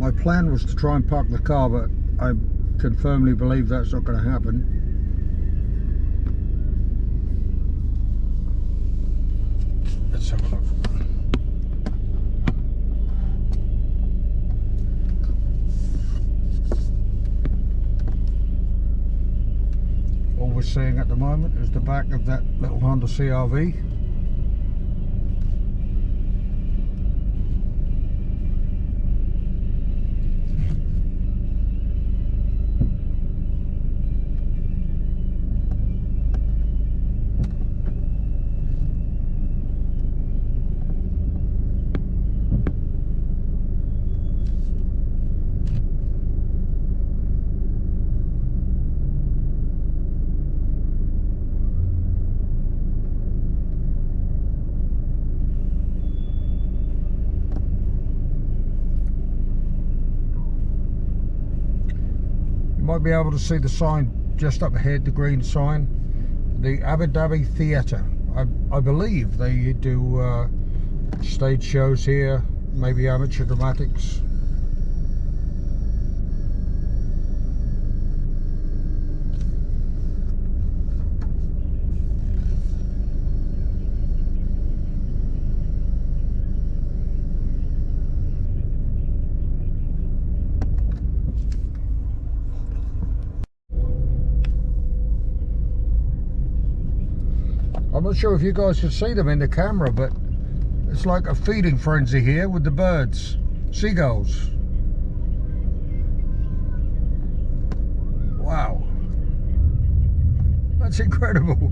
My plan was to try and park the car, but I can firmly believe that's not going to happen. Let's have a look. All we're seeing at the moment is the back of that little Honda CR-V. Might be able to see the sign just up ahead, the green sign, the Abu Dhabi Theatre. I believe they do stage shows here, maybe amateur dramatics. I'm not sure if you guys can see them in the camera, but it's like a feeding frenzy here with the birds, seagulls. Wow, that's incredible.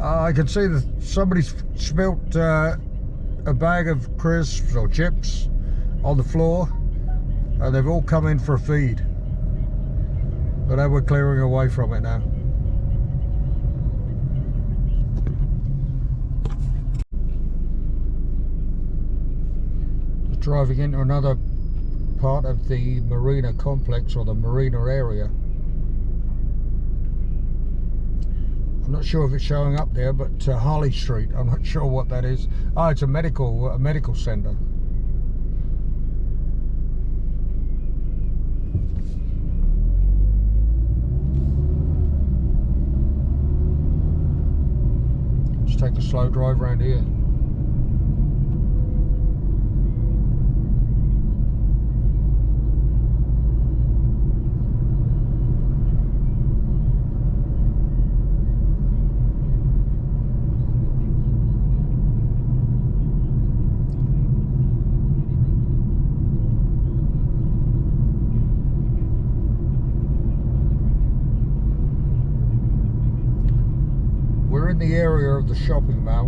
I can see that somebody's spilt a bag of crisps or chips on the floor, and they've all come in for a feed. But now we're clearing away from it now. Just driving into another part of the marina complex, or the marina area. I'm not sure if it's showing up there, but Harley Street, I'm not sure what that is. Oh, it's a medical centre. Just take a slow drive around here. We're in the area of the shopping mall.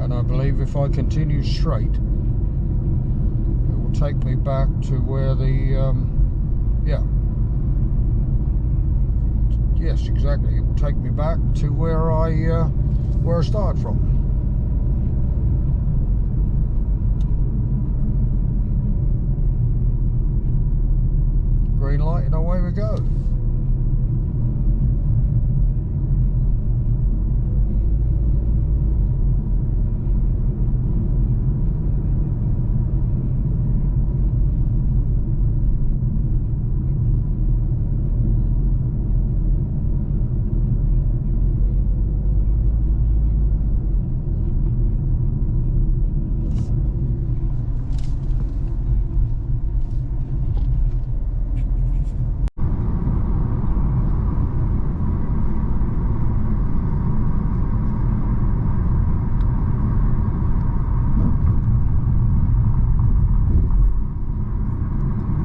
And I believe if I continue straight, it will take me back to where the, yes, exactly. It will take me back to where I started from. Green light and away we go.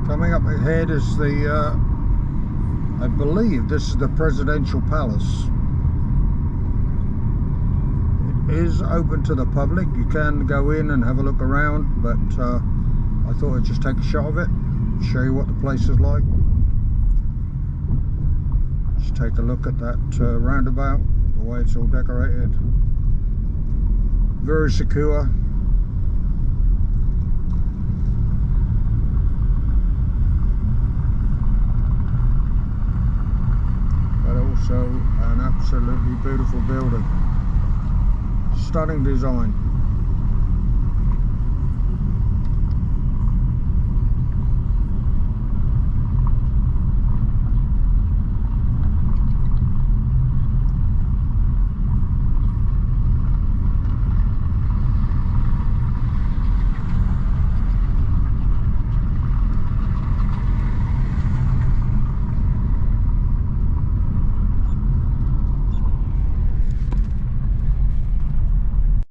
Coming up ahead is the, I believe this is the Presidential Palace. It is open to the public. You can go in and have a look around, but I thought I'd just take a shot of it, show you what the place is like. Just take a look at that roundabout, the way it's all decorated. Very secure. But also an absolutely beautiful building. Stunning design.